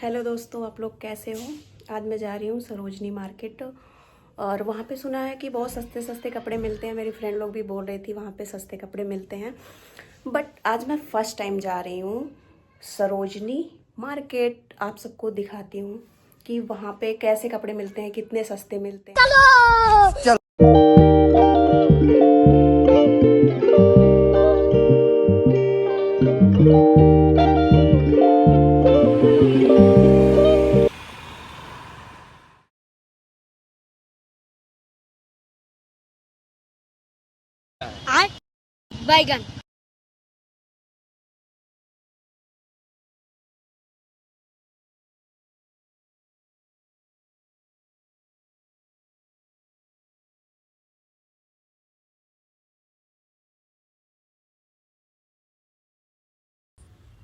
Hello दोस्तों, आप लोग कैसे हो। आज मैं जा रही हूँ सरोजनी मार्केट और वहाँ पे सुना है कि बहुत सस्ते सस्ते कपड़े मिलते हैं। मेरी फ्रेंड लोग भी बोल रही थी वहाँ पे सस्ते कपड़े मिलते हैं। बट आज मैं फ़र्स्ट टाइम जा रही हूँ सरोजनी मार्केट। आप सबको दिखाती हूँ कि वहाँ पे कैसे कपड़े मिलते हैं, कितने सस्ते मिलते हैं। चलो। बैगन।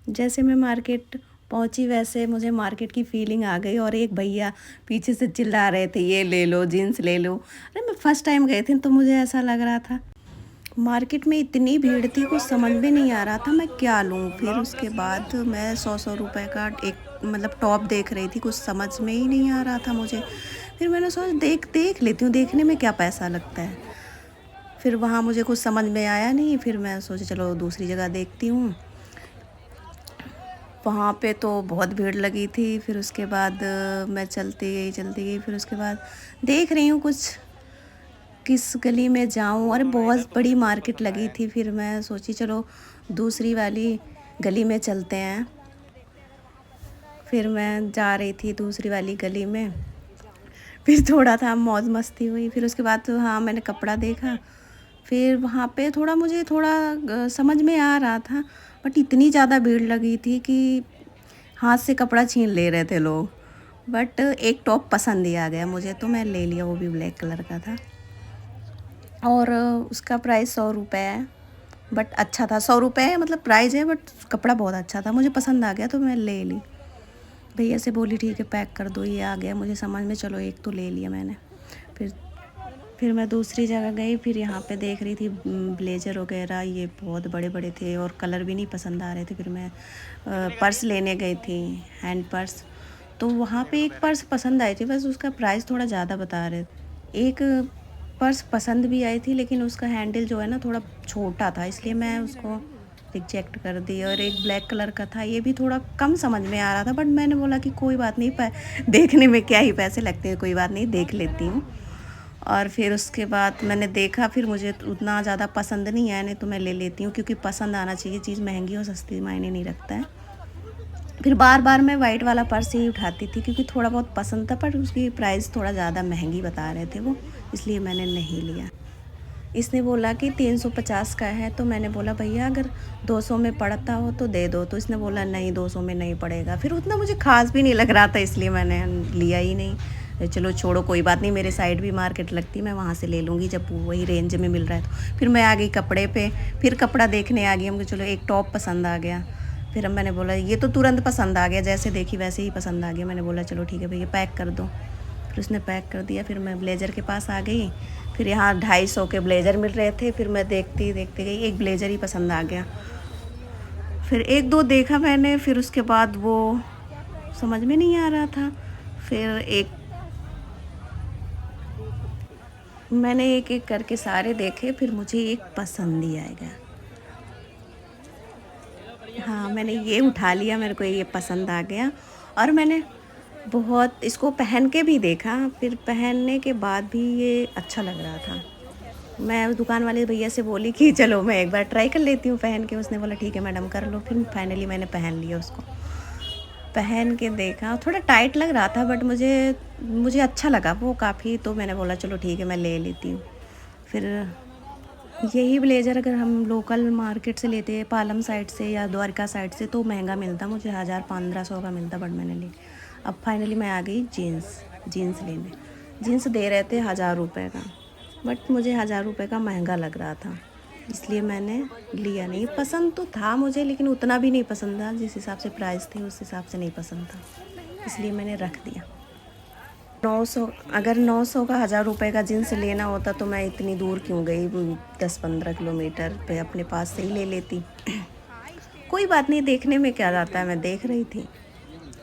जैसे मैं मार्केट पहुंची वैसे मुझे मार्केट की फीलिंग आ गई और एक भैया पीछे से चिल्ला रहे थे, ये ले लो, जीन्स ले लो। अरे मैं फ़र्स्ट टाइम गई थी तो मुझे ऐसा लग रहा था। मार्केट में इतनी भीड़ थी, कुछ समझ में नहीं आ रहा था मैं क्या लूँ। फिर उसके बाद मैं 100 रुपए का एक टॉप देख रही थी, कुछ समझ में ही नहीं आ रहा था मुझे। फिर मैंने सोचा देख देख लेती हूँ, देखने में क्या पैसा लगता है। फिर वहाँ मुझे कुछ समझ में आया नहीं, फिर मैं सोचा चलो दूसरी जगह देखती हूँ। वहाँ पे तो बहुत भीड़ लगी थी। फिर उसके बाद मैं चलती गई। फिर उसके बाद देख रही हूँ कुछ किस गली में जाऊँ। अरे बहुत बड़ी मार्केट लगी थी। फिर मैं सोची चलो दूसरी वाली गली में चलते हैं। फिर मैं जा रही थी दूसरी वाली गली में। फिर थोड़ा था मौज मस्ती हुई। फिर उसके बाद तो हाँ मैंने कपड़ा देखा। फिर वहाँ पे मुझे समझ में आ रहा था। बट इतनी ज़्यादा भीड़ लगी थी कि हाथ से कपड़ा छीन ले रहे थे लोग। बट एक टॉप पसंद ही आ गया मुझे तो मैं ले लिया, वो भी ब्लैक कलर का था। और उसका प्राइस 100 रुपये है। बट अच्छा था, 100 रुपये है मतलब प्राइस है, बट कपड़ा बहुत अच्छा था, मुझे पसंद आ गया तो मैं ले ली। भैया से बोली ठीक है पैक कर दो, ये आ गया मुझे समझ में, चलो एक तो ले लिया मैंने। फिर फिर मैं दूसरी जगह गई। फिर यहाँ पे देख रही थी ब्लेज़र वगैरह, ये बहुत बड़े बड़े थे और कलर भी नहीं पसंद आ रहे थे। फिर मैं पर्स लेने गई थी, हैंड पर्स। तो वहाँ पे एक पर्स पसंद आई थी, बस उसका प्राइस थोड़ा ज़्यादा बता रहे। एक पर्स पसंद भी आई थी लेकिन उसका हैंडल जो है ना थोड़ा छोटा था, इसलिए मैं उसको रिजेक्ट कर दी। और एक ब्लैक कलर का था, ये भी थोड़ा कम समझ में आ रहा था, बट मैंने बोला कि कोई बात नहीं, देखने में क्या ही पैसे लगते हैं, कोई बात नहीं देख लेती हूँ। और फिर उसके बाद मैंने देखा, फिर मुझे उतना ज़्यादा पसंद नहीं आया, नहीं तो मैं ले लेती हूँ क्योंकि पसंद आना चाहिए, चीज़ महंगी हो सस्ती मायने नहीं रखता है। फिर बार बार मैं वाइट वाला पर्स ही उठाती थी क्योंकि थोड़ा बहुत पसंद था, पर उसकी प्राइस थोड़ा ज़्यादा महंगी बता रहे थे वो, इसलिए मैंने नहीं लिया। इसने बोला कि 350 का है, तो मैंने बोला भैया अगर 200 में पड़ता हो तो दे दो। तो इसने बोला नहीं 200 में नहीं पड़ेगा। फिर उतना मुझे खास भी नहीं लग रहा था, इसलिए मैंने लिया ही नहीं। चलो छोड़ो कोई बात नहीं, मेरे साइड भी मार्केट लगती, मैं वहाँ से ले लूँगी जब वही रेंज में मिल रहा है तो। फिर मैं आ गई कपड़े पे, फिर कपड़ा देखने आ गई। मुझे चलो एक टॉप पसंद आ गया। फिर अब मैंने बोला ये तो तुरंत पसंद आ गया, जैसे देखी वैसे ही पसंद आ गया। मैंने बोला चलो ठीक है भैया पैक कर दो। फिर उसने पैक कर दिया। फिर मैं ब्लेज़र के पास आ गई। फिर यहाँ 250 के ब्लेज़र मिल रहे थे। फिर मैं देखती देखती गई, एक ब्लेज़र ही पसंद आ गया। फिर एक दो देखा मैंने, फिर उसके बाद वो समझ में नहीं आ रहा था। फिर मैंने एक एक करके सारे देखे, फिर मुझे एक पसंद ही आएगा। हाँ मैंने ये उठा लिया, मेरे को ये पसंद आ गया। और मैंने बहुत इसको पहन के भी देखा, फिर पहनने के बाद भी ये अच्छा लग रहा था। मैं उस दुकान वाले भैया से बोली कि चलो मैं एक बार ट्राई कर लेती हूँ पहन के। उसने बोला ठीक है मैडम कर लो। फिर फाइनली मैंने पहन लिया उसको। पहन के देखा, थोड़ा टाइट लग रहा था बट मुझे मुझे अच्छा लगा वो काफ़ी, तो मैंने बोला चलो ठीक है मैं ले लेती हूँ। फिर यही ब्लेज़र अगर हम लोकल मार्केट से लेते हैं, पालम साइड से या द्वारका साइड से, तो महंगा मिलता, मुझे 1000-1500 का मिलता, बट मैंने ले। अब फाइनली मैं आ गई जीन्स लेने। जीन्स दे रहे थे 1000 रुपये का, बट मुझे 1000 रुपये का महंगा लग रहा था, इसलिए मैंने लिया नहीं। पसंद तो था मुझे लेकिन उतना भी नहीं पसंद था, जिस हिसाब से प्राइस थी उस हिसाब से नहीं पसंद था, इसलिए मैंने रख दिया। 900, अगर 900 का 1000 रुपये का जीन्स लेना होता तो मैं इतनी दूर क्यों गई, 10-15 किलोमीटर पे अपने पास से ही ले लेती। कोई बात नहीं, देखने में क्या जाता है, मैं देख रही थी।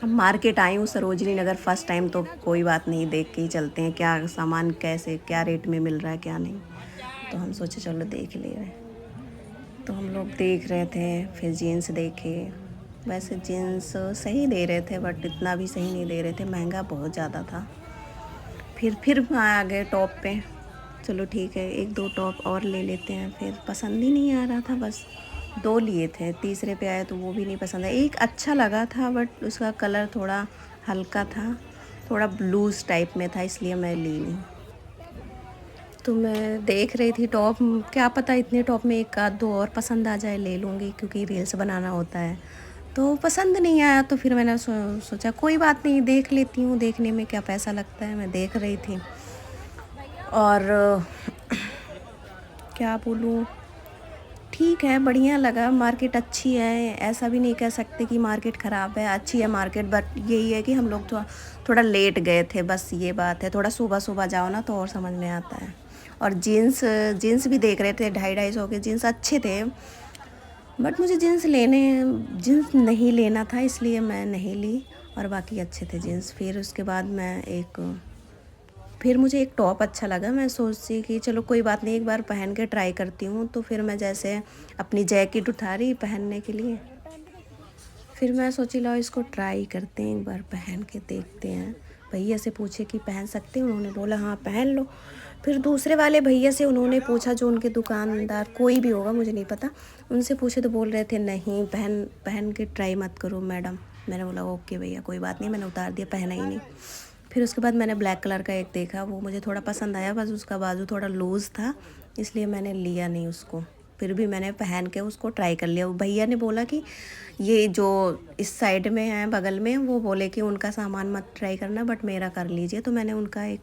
अब मार्केट आई हूँ सरोजनी नगर फर्स्ट टाइम, तो कोई बात नहीं, देख के ही चलते हैं क्या सामान कैसे क्या रेट में मिल रहा है क्या नहीं। तो हम सोचे चलो देख ले रहे। तो हम लोग देख रहे थे, फिर जीन्स देखे। वैसे जीन्स सही दे रहे थे बट इतना भी सही नहीं दे रहे थे, महंगा बहुत ज़्यादा था। फिर आ गए टॉप पे। चलो ठीक है, एक दो टॉप और ले लेते हैं। फिर पसंद ही नहीं आ रहा था, बस दो लिए थे, तीसरे पे आया तो वो भी नहीं पसंद है। एक अच्छा लगा था बट उसका कलर थोड़ा हल्का था, थोड़ा ब्लूज़ टाइप में था, इसलिए मैं ली नहीं। तो मैं देख रही थी टॉप, क्या पता इतने टॉप में एक आध दो और पसंद आ जाए, ले लूँगी क्योंकि रील्स बनाना होता है। तो पसंद नहीं आया तो फिर मैंने सोचा कोई बात नहीं, देख लेती हूँ, देखने में क्या पैसा लगता है। मैं देख रही थी और क्या बोलूँ, ठीक है, बढ़िया लगा। मार्केट अच्छी है, ऐसा भी नहीं कह सकते कि मार्केट ख़राब है, अच्छी है मार्केट। बट यही है कि हम लोग थोड़ा लेट गए थे, बस ये बात है। थोड़ा सुबह सुबह जाओ ना तो और समझ में आता है। और जीन्स जीन्स भी देख रहे थे, 250-250 के जीन्स अच्छे थे बट मुझे जीन्स नहीं लेना था, इसलिए मैं नहीं ली। और बाकी अच्छे थे जीन्स। फिर उसके बाद फिर मुझे एक टॉप अच्छा लगा। मैं सोची कि चलो कोई बात नहीं, एक बार पहन के ट्राई करती हूँ। तो फिर मैं जैसे अपनी जैकेट उठा रही पहनने के लिए, फिर मैं सोची लाओ इसको ट्राई करते हैं, एक बार पहन के देखते हैं। भैया से पूछे कि पहन सकते हैं, उन्होंने बोला हाँ पहन लो। फिर दूसरे वाले भैया से उन्होंने पूछा, जो उनके दुकानदार कोई भी होगा मुझे नहीं पता, उनसे पूछे तो बोल रहे थे नहीं, पहन के ट्राई मत करो मैडम। मैंने बोला ओके भैया कोई बात नहीं, मैंने उतार दिया, पहना ही नहीं। फिर उसके बाद मैंने ब्लैक कलर का एक देखा, वो मुझे थोड़ा पसंद आया, बस उसका बाजू थोड़ा लूज़ था, इसलिए मैंने लिया नहीं उसको। फिर भी मैंने पहन के उसको ट्राई कर लिया। वो भैया ने बोला कि ये जो इस साइड में है बगल में, वो बोले कि उनका सामान मत ट्राई करना बट मेरा कर लीजिए। तो मैंने उनका एक